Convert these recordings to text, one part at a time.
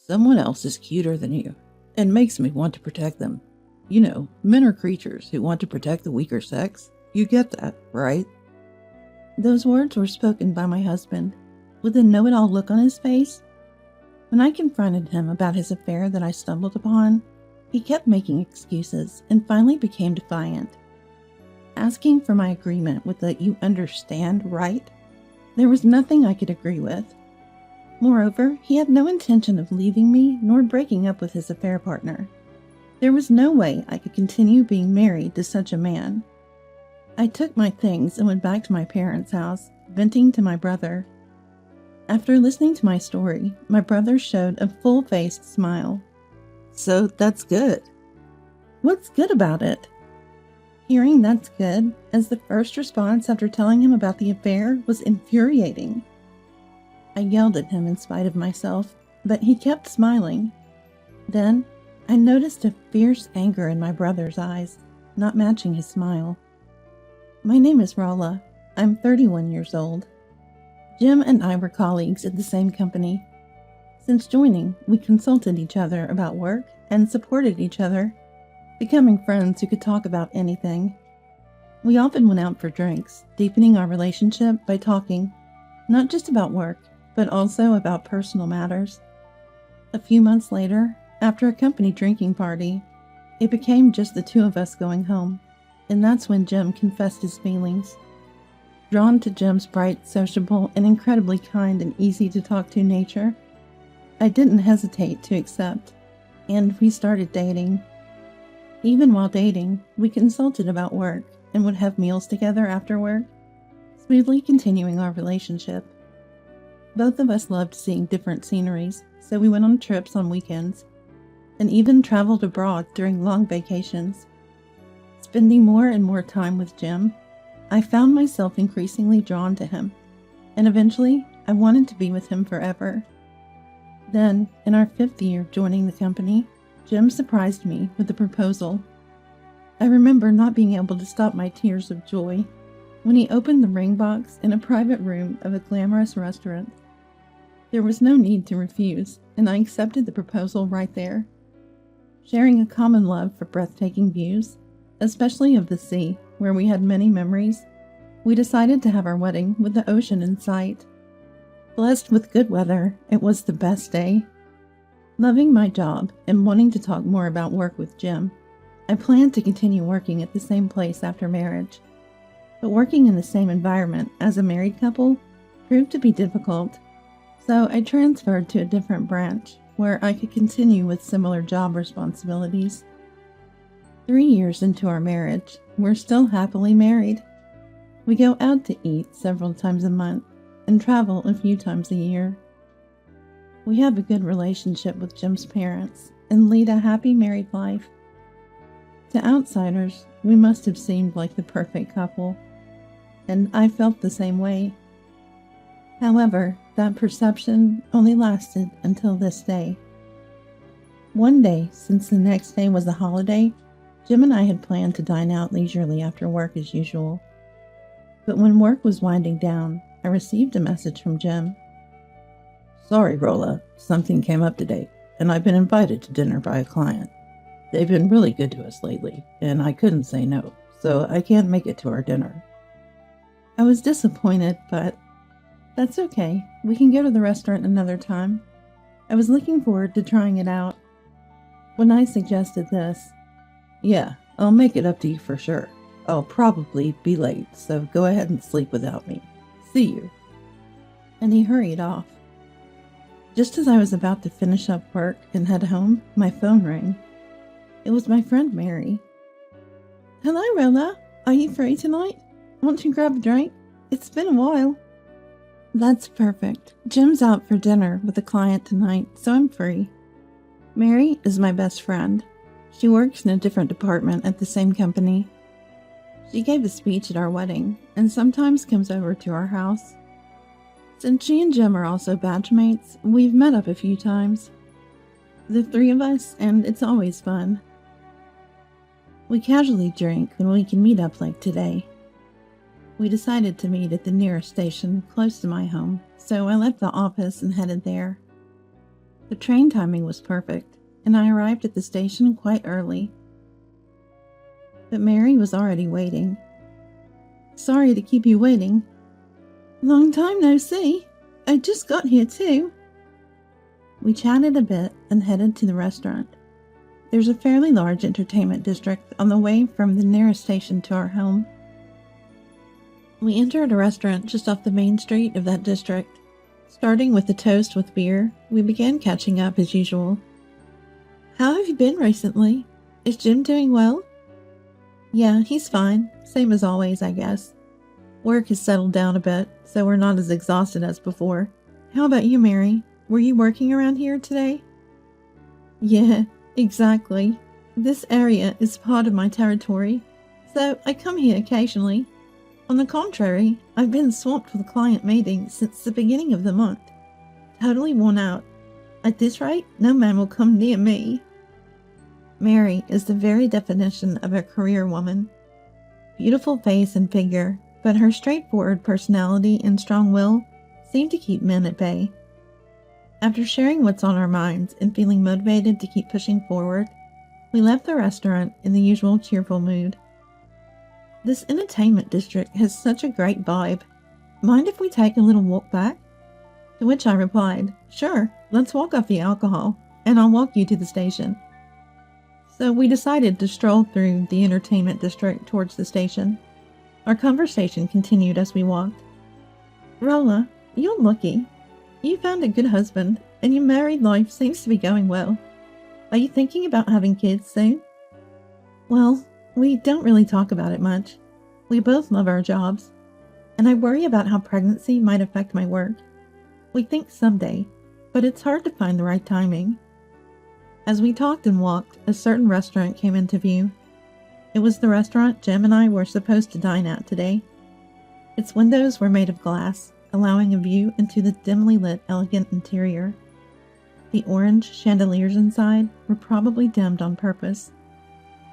Someone else is cuter than you and makes me want to protect them. You know, men are creatures who want to protect the weaker sex. You get that, right? Those words were spoken by my husband, with a know-it-all look on his face. When I confronted him about his affair that I stumbled upon, he kept making excuses and finally became defiant. Asking for my agreement with the "you understand, right?" There was nothing I could agree with. Moreover, he had no intention of leaving me nor breaking up with his affair partner. There was no way I could continue being married to such a man. I took my things and went back to my parents' house, venting to my brother. After listening to my story, my brother showed a full-faced smile. So that's good. What's good about it? Hearing "that's good" as the first response after telling him about the affair was infuriating. I yelled at him in spite of myself, but he kept smiling. Then, I noticed a fierce anger in my brother's eyes, not matching his smile. My name is Rolla. I'm 31 years old. Jim and I were colleagues at the same company. Since joining, we consulted each other about work and supported each other, becoming friends who could talk about anything. We often went out for drinks, deepening our relationship by talking, not just about work, but also about personal matters. A few months later, after a company drinking party, it became just the two of us going home, and that's when Jim confessed his feelings. Drawn to Jim's bright, sociable, and incredibly kind and easy to talk to nature, I didn't hesitate to accept, and we started dating. Even while dating, we consulted about work and would have meals together after work, smoothly continuing our relationship. Both of us loved seeing different sceneries, so we went on trips on weekends, and even traveled abroad during long vacations. Spending more and more time with Jim, I found myself increasingly drawn to him, and eventually I wanted to be with him forever. Then, in our 5th year joining the company, Jim surprised me with a proposal. I remember not being able to stop my tears of joy when he opened the ring box in a private room of a glamorous restaurant. There was no need to refuse, and I accepted the proposal right there. Sharing a common love for breathtaking views, especially of the sea, where we had many memories, we decided to have our wedding with the ocean in sight. Blessed with good weather, it was the best day. Loving my job and wanting to talk more about work with Jim, I planned to continue working at the same place after marriage. But working in the same environment as a married couple proved to be difficult, so I transferred to a different branch where I could continue with similar job responsibilities. 3 years into our marriage, we're still happily married. We go out to eat several times a month and travel a few times a year. We have a good relationship with Jim's parents and lead a happy married life. To outsiders, we must have seemed like the perfect couple, and I felt the same way. However, that perception only lasted until this day. One day, since the next day was a holiday, Jim and I had planned to dine out leisurely after work as usual. But when work was winding down, I received a message from Jim. Sorry, Rolla, something came up today, and I've been invited to dinner by a client. They've been really good to us lately, and I couldn't say no, so I can't make it to our dinner. I was disappointed, but that's okay. We can go to the restaurant another time. I was looking forward to trying it out. When I suggested this, Yeah, I'll make it up to you for sure. I'll probably be late, so go ahead and sleep without me. See you. And he hurried off. Just as I was about to finish up work and head home, my phone rang. It was my friend Mary. Hello, Rolla. Are you free tonight? Want to grab a drink? It's been a while. That's perfect. Jim's out for dinner with a client tonight, so I'm free. Mary is my best friend. She works in a different department at the same company. She gave a speech at our wedding and sometimes comes over to our house. Since she and Jim are also batchmates, we've met up a few times. The three of us, and it's always fun. We casually drink when we can meet up like today. We decided to meet at the nearest station close to my home, so I left the office and headed there. The train timing was perfect, and I arrived at the station quite early. But Mary was already waiting. Sorry to keep you waiting. Long time no see. I just got here too. We chatted a bit and headed to the restaurant. There's a fairly large entertainment district on the way from the nearest station to our home. We entered a restaurant just off the main street of that district. Starting with a toast with beer, we began catching up as usual. How have you been recently? Is Jim doing well? Yeah, he's fine. Same as always, I guess. Work has settled down a bit, so we're not as exhausted as before. How about you, Mary? Were you working around here today? Yeah, exactly. This area is part of my territory, so I come here occasionally. On the contrary, I've been swamped with client meetings since the beginning of the month. Totally worn out. At this rate, no man will come near me. Mary is the very definition of a career woman. Beautiful face and figure, but her straightforward personality and strong will seem to keep men at bay. After sharing what's on our minds and feeling motivated to keep pushing forward, we left the restaurant in the usual cheerful mood. This entertainment district has such a great vibe. Mind if we take a little walk back? To which I replied, sure, let's walk off the alcohol, and I'll walk you to the station. So we decided to stroll through the entertainment district towards the station. Our conversation continued as we walked. Rolla, you're lucky. You found a good husband, and your married life seems to be going well. Are you thinking about having kids soon? Well, we don't really talk about it much. We both love our jobs, and I worry about how pregnancy might affect my work. We think someday, but it's hard to find the right timing. As we talked and walked, a certain restaurant came into view. It was the restaurant Jim and I were supposed to dine at today. Its windows were made of glass, allowing a view into the dimly lit, elegant interior. The orange chandeliers inside were probably dimmed on purpose.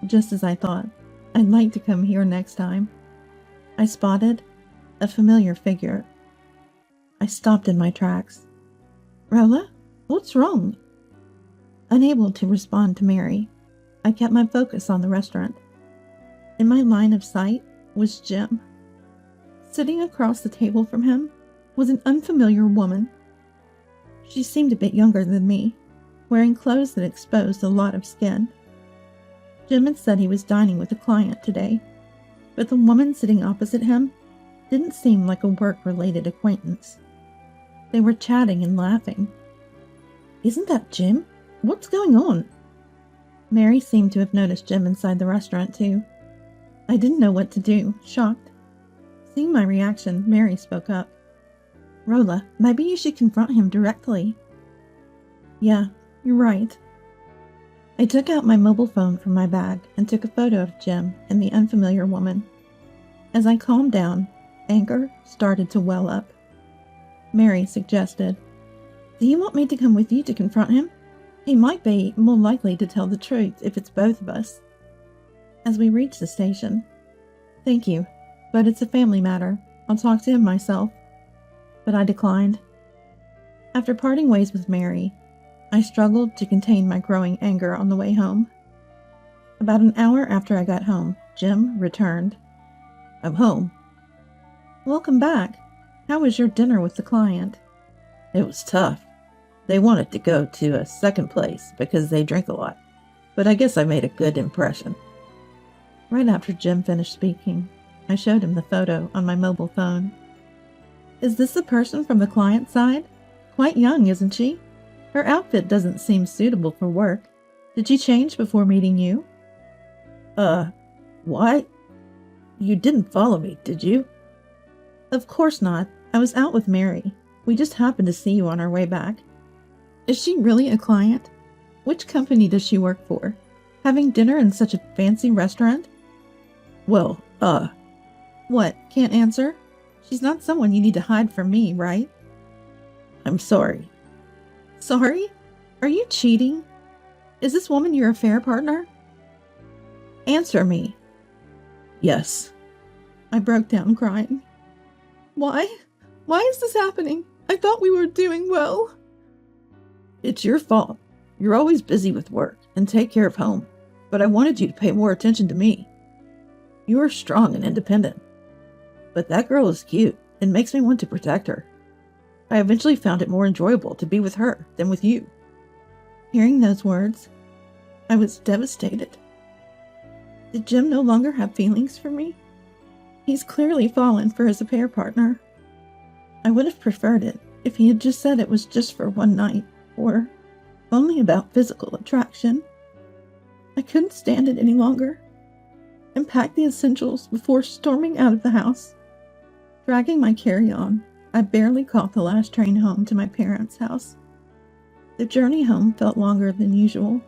Just as I thought, I'd like to come here next time. I spotted a familiar figure. I stopped in my tracks. Rolla, what's wrong? Unable to respond to Mary, I kept my focus on the restaurant. In my line of sight was Jim. Sitting across the table from him was an unfamiliar woman. She seemed a bit younger than me, wearing clothes that exposed a lot of skin. Jim had said he was dining with a client today, but the woman sitting opposite him didn't seem like a work-related acquaintance. They were chatting and laughing. Isn't that Jim? What's going on? Mary seemed to have noticed Jim inside the restaurant too. I didn't know what to do, shocked. Seeing my reaction, Mary spoke up. Rolla, maybe you should confront him directly. Yeah, you're right. I took out my mobile phone from my bag and took a photo of Jim and the unfamiliar woman. As I calmed down, anger started to well up. Mary suggested, Do you want me to come with you to confront him? He might be more likely to tell the truth if it's both of us. As we reached the station, Thank you, but it's a family matter. I'll talk to him myself. But I declined. After parting ways with Mary, I struggled to contain my growing anger on the way home. About an hour after I got home, Jim returned. I'm home. Welcome back. How was your dinner with the client? It was tough. They wanted to go to a second place because they drink a lot, but I guess I made a good impression. Right after Jim finished speaking, I showed him the photo on my mobile phone. Is this a person from the client side? Quite young, isn't she? Her outfit doesn't seem suitable for work. Did she change before meeting you? Why? You didn't follow me, did you? Of course not. I was out with Mary. We just happened to see you on our way back. Is she really a client? Which company does she work for? Having dinner in such a fancy restaurant? Well, What, can't answer? She's not someone you need to hide from me, right? I'm sorry. Sorry? Are you cheating? Is this woman your affair partner? Answer me. Yes. I broke down crying. Why? Why is this happening? I thought we were doing well. It's your fault. You're always busy with work and take care of home, but I wanted you to pay more attention to me. You are strong and independent. But that girl is cute and makes me want to protect her. I eventually found it more enjoyable to be with her than with you." Hearing those words, I was devastated. Did Jim no longer have feelings for me? He's clearly fallen for his affair partner. I would have preferred it if he had just said it was just for one night, or only about physical attraction. I couldn't stand it any longer, and packed the essentials before storming out of the house. Dragging my carry-on, I barely caught the last train home to my parents' house. The journey home felt longer than usual.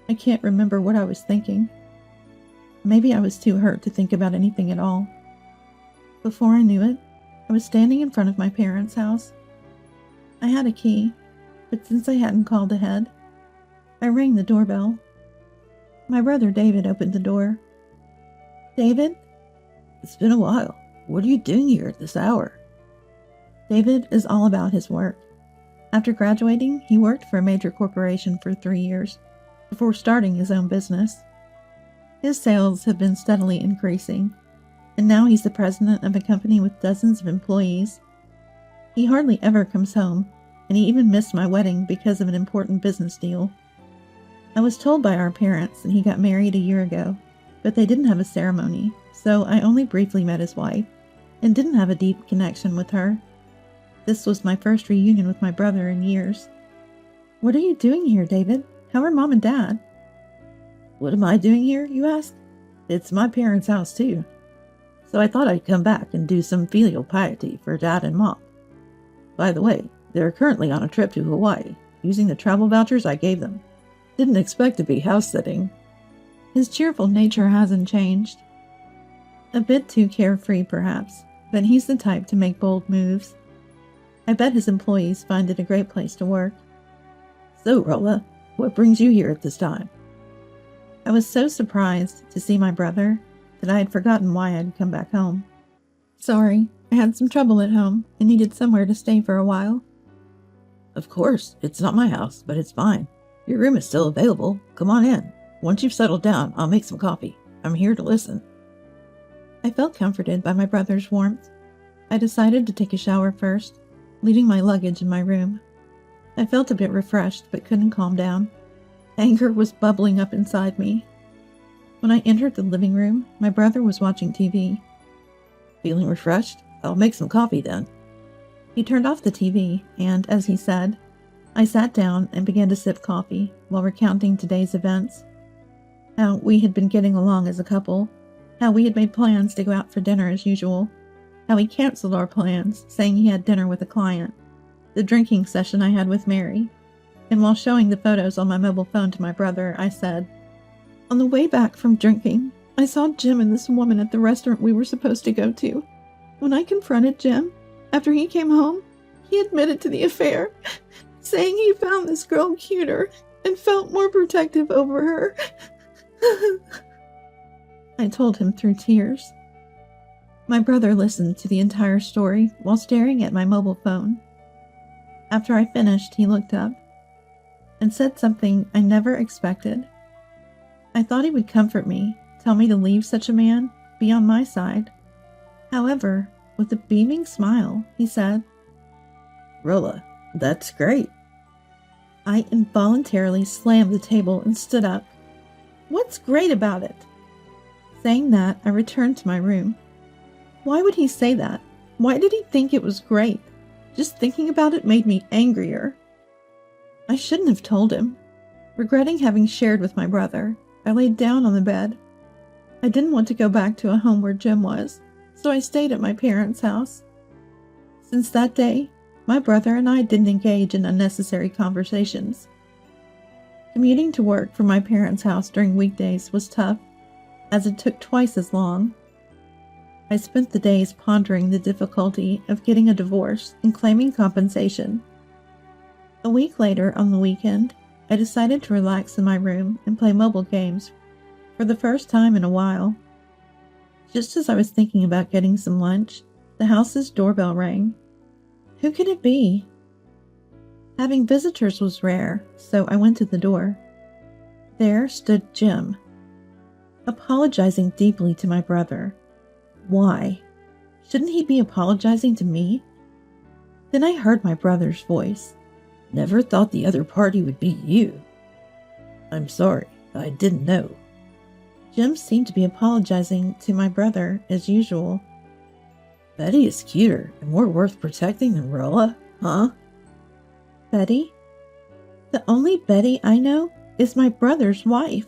I can't remember what I was thinking. Maybe I was too hurt to think about anything at all. Before I knew it, I was standing in front of my parents' house. I had a key, but since I hadn't called ahead, I rang the doorbell. My brother David opened the door. "David?" "It's been a while. What are you doing here at this hour?" David is all about his work. After graduating, he worked for a major corporation for 3 years before starting his own business. His sales have been steadily increasing, and now he's the president of a company with dozens of employees. He hardly ever comes home, and he even missed my wedding because of an important business deal. I was told by our parents that he got married a year ago, but they didn't have a ceremony, so I only briefly met his wife and didn't have a deep connection with her. This was my first reunion with my brother in years. "What are you doing here, David? How are Mom and Dad?" "What am I doing here, you ask? It's my parents' house, too. So I thought I'd come back and do some filial piety for Dad and Mom. By the way, they're currently on a trip to Hawaii, using the travel vouchers I gave them. Didn't expect to be house-sitting." His cheerful nature hasn't changed. A bit too carefree, perhaps, but he's the type to make bold moves. I bet his employees find it a great place to work. "So, Rolla, what brings you here at this time?" I was so surprised to see my brother that I had forgotten why I'd come back home. "Sorry, I had some trouble at home and needed somewhere to stay for a while." "Of course, it's not my house, but it's fine. Your room is still available. Come on in. Once you've settled down, I'll make some coffee. I'm here to listen." I felt comforted by my brother's warmth. I decided to take a shower first, leaving my luggage in my room. I felt a bit refreshed, but couldn't calm down. Anger was bubbling up inside me. When I entered the living room, my brother was watching TV. "Feeling refreshed? I'll make some coffee then." He turned off the TV, and, as he said, I sat down and began to sip coffee while recounting today's events. How we had been getting along as a couple, how we had made plans to go out for dinner as usual, how he canceled our plans, saying he had dinner with a client, the drinking session I had with Mary, and while showing the photos on my mobile phone to my brother, I said, "On the way back from drinking, I saw Jim and this woman at the restaurant we were supposed to go to. When I confronted Jim, after he came home, he admitted to the affair, saying he found this girl cuter and felt more protective over her." I told him through tears. My brother listened to the entire story while staring at my mobile phone. After I finished, he looked up and said something I never expected. I thought he would comfort me, tell me to leave such a man, be on my side. However, with a beaming smile, he said, "Rolla, that's great." I involuntarily slammed the table and stood up. "What's great about it?" Saying that, I returned to my room. Why would he say that? Why did he think it was great? Just thinking about it made me angrier. I shouldn't have told him. Regretting having shared with my brother, I laid down on the bed. I didn't want to go back to a home where Jim was, so I stayed at my parents' house. Since that day, my brother and I didn't engage in unnecessary conversations. Commuting to work from my parents' house during weekdays was tough, as it took twice as long. I spent the days pondering the difficulty of getting a divorce and claiming compensation. A week later, on the weekend, I decided to relax in my room and play mobile games for the first time in a while. Just as I was thinking about getting some lunch, the house's doorbell rang. Who could it be? Having visitors was rare, so I went to the door. There stood Jim, apologizing deeply to my brother. Why? Shouldn't he be apologizing to me? Then I heard my brother's voice. Never thought the other party would be you. I'm sorry, I didn't know. Jim seemed to be apologizing to my brother as usual. Betty is cuter and more worth protecting than Rolla, huh? Betty? The only Betty I know is my brother's wife.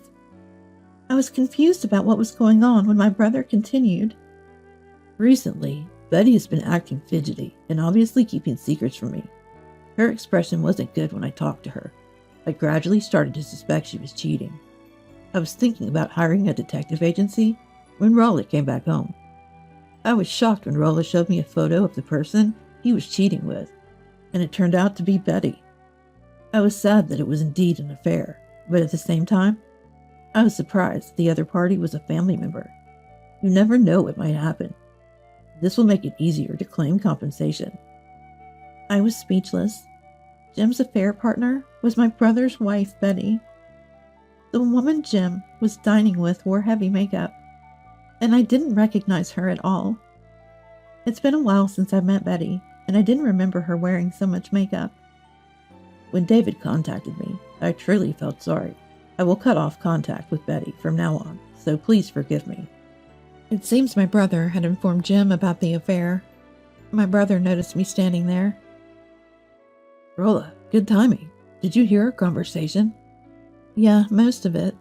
I was confused about what was going on when my brother continued. Recently, Betty has been acting fidgety and obviously keeping secrets from me. Her expression wasn't good when I talked to her. I gradually started to suspect she was cheating. I was thinking about hiring a detective agency when Rolla came back home. I was shocked when Rolla showed me a photo of the person he was cheating with, and it turned out to be Betty. I was sad that it was indeed an affair, but at the same time, I was surprised the other party was a family member. You never know what might happen. This will make it easier to claim compensation. I was speechless. Jim's affair partner was my brother's wife, Betty. The woman Jim was dining with wore heavy makeup, and I didn't recognize her at all. It's been a while since I met Betty, and I didn't remember her wearing so much makeup. When David contacted me, I truly felt sorry. I will cut off contact with Betty from now on, so please forgive me. It seems my brother had informed Jim about the affair. My brother noticed me standing there. Rolla, good timing. Did you hear our conversation? Yeah, most of it.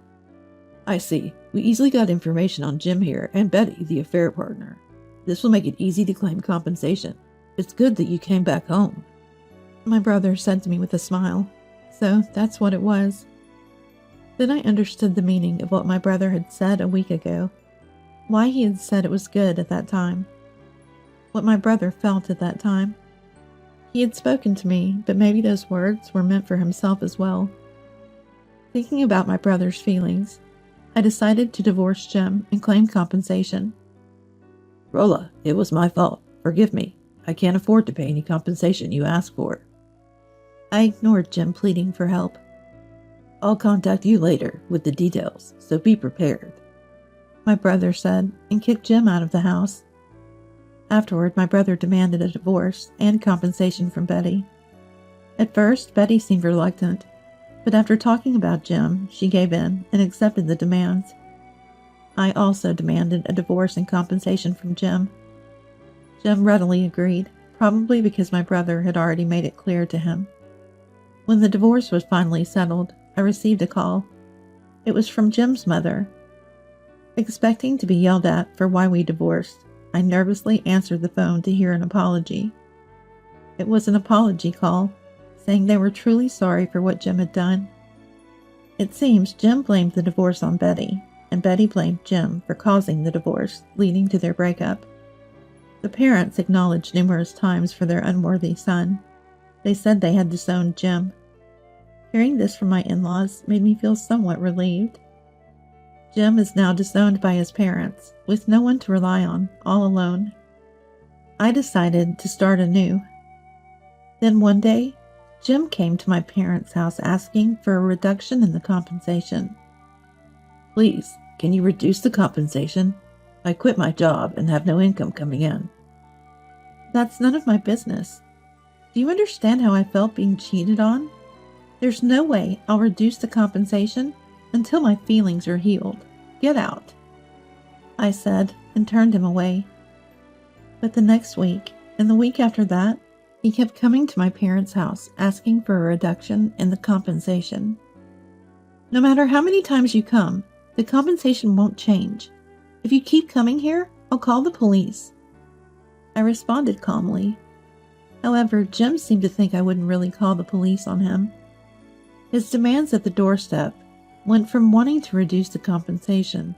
I see. We easily got information on Jim here and Betty, the affair partner. This will make it easy to claim compensation. It's good that you came back home. My brother said to me with a smile. So that's what it was. Then I understood the meaning of what my brother had said a week ago. Why he had said it was good at that time. What my brother felt at that time. He had spoken to me, but maybe those words were meant for himself as well. Thinking about my brother's feelings, I decided to divorce Jim and claim compensation. Rolla, it was my fault. Forgive me. I can't afford to pay any compensation you asked for. I ignored Jim pleading for help. I'll contact you later with the details, so be prepared, my brother said, and kicked Jim out of the house. Afterward, my brother demanded a divorce and compensation from Betty. At first, Betty seemed reluctant, but after talking about Jim, she gave in and accepted the demands. I also demanded a divorce and compensation from Jim. Jim readily agreed, probably because my brother had already made it clear to him. When the divorce was finally settled, I received a call. It was from Jim's mother. Expecting to be yelled at for why we divorced, I nervously answered the phone to hear an apology. It was an apology call, saying they were truly sorry for what Jim had done. It seems Jim blamed the divorce on Betty, and Betty blamed Jim for causing the divorce, leading to their breakup. The parents acknowledged numerous times for their unworthy son. They said they had disowned Jim. Hearing this from my in-laws made me feel somewhat relieved. Jim is now disowned by his parents, with no one to rely on, all alone. I decided to start anew. Then one day, Jim came to my parents' house asking for a reduction in the compensation. Please, can you reduce the compensation? I quit my job and have no income coming in. That's none of my business. Do you understand how I felt being cheated on? There's no way I'll reduce the compensation until my feelings are healed. Get out, I said, and turned him away. But the next week, and the week after that, he kept coming to my parents' house asking for a reduction in the compensation. No matter how many times you come, the compensation won't change. If you keep coming here, I'll call the police. I responded calmly. However, Jim seemed to think I wouldn't really call the police on him. His demands at the doorstep went from wanting to reduce the compensation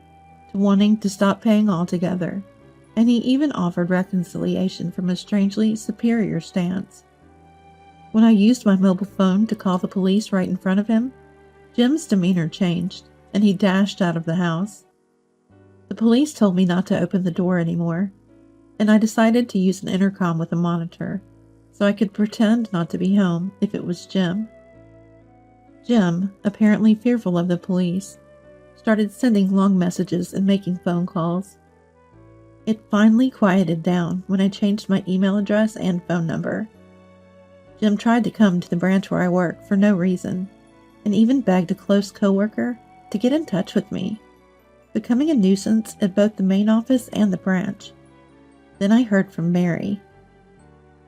to wanting to stop paying altogether, and he even offered reconciliation from a strangely superior stance. When I used my mobile phone to call the police right in front of him, Jim's demeanor changed, and he dashed out of the house. The police told me not to open the door anymore, and I decided to use an intercom with a monitor, so I could pretend not to be home if it was Jim. Jim, apparently fearful of the police, started sending long messages and making phone calls. It finally quieted down when I changed my email address and phone number. Jim tried to come to the branch where I work for no reason, and even begged a close coworker to get in touch with me, becoming a nuisance at both the main office and the branch. Then I heard from Mary.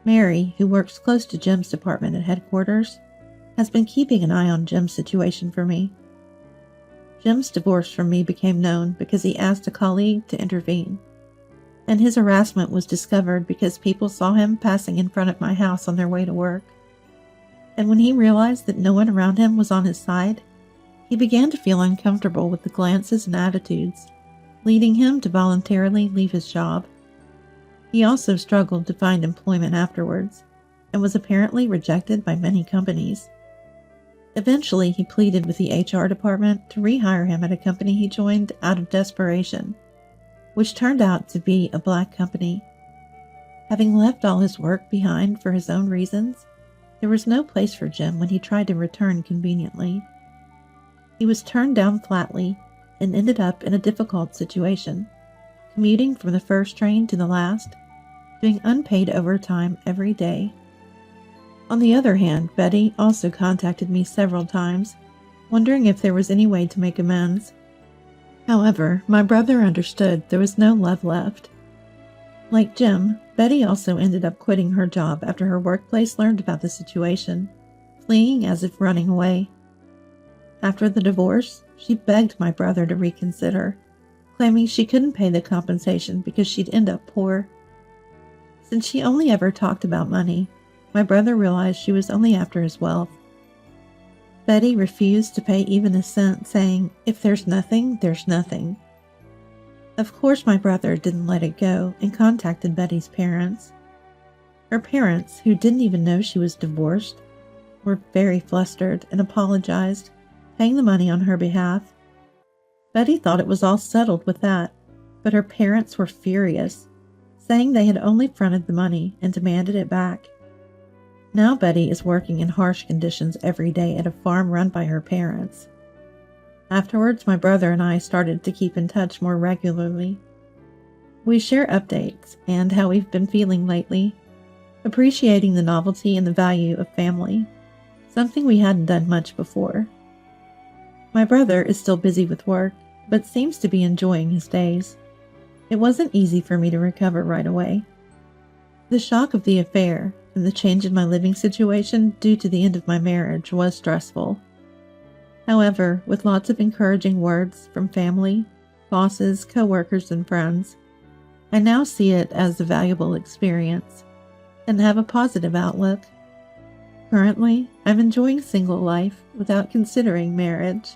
Mary, who works close to Jim's department at headquarters, has been keeping an eye on Jim's situation for me. Jim's divorce from me became known because he asked a colleague to intervene, and his harassment was discovered because people saw him passing in front of my house on their way to work. And when he realized that no one around him was on his side, he began to feel uncomfortable with the glances and attitudes, leading him to voluntarily leave his job. He also struggled to find employment afterwards, and was apparently rejected by many companies. Eventually, he pleaded with the HR department to rehire him at a company he joined out of desperation, which turned out to be a black company. Having left all his work behind for his own reasons, there was no place for Jim when he tried to return conveniently. He was turned down flatly and ended up in a difficult situation, commuting from the first train to the last, doing unpaid overtime every day. On the other hand, Betty also contacted me several times, wondering if there was any way to make amends. However, my brother understood there was no love left. Like Jim, Betty also ended up quitting her job after her workplace learned about the situation, fleeing as if running away. After the divorce, she begged my brother to reconsider, claiming she couldn't pay the compensation because she'd end up poor. Since she only ever talked about money, my brother realized she was only after his wealth. Betty refused to pay even a cent, saying, "If there's nothing, there's nothing." Of course, my brother didn't let it go and contacted Betty's parents. Her parents, who didn't even know she was divorced, were very flustered and apologized, paying the money on her behalf. Betty thought it was all settled with that, but her parents were furious, saying they had only fronted the money and demanded it back. Now Betty is working in harsh conditions every day at a farm run by her parents. Afterwards, my brother and I started to keep in touch more regularly. We share updates and how we've been feeling lately, appreciating the novelty and the value of family, something we hadn't done much before. My brother is still busy with work, but seems to be enjoying his days. It wasn't easy for me to recover right away. The shock of the affair and the change in my living situation due to the end of my marriage was stressful. However, with lots of encouraging words from family, bosses, coworkers, and friends, I now see it as a valuable experience and have a positive outlook. Currently, I'm enjoying single life without considering marriage.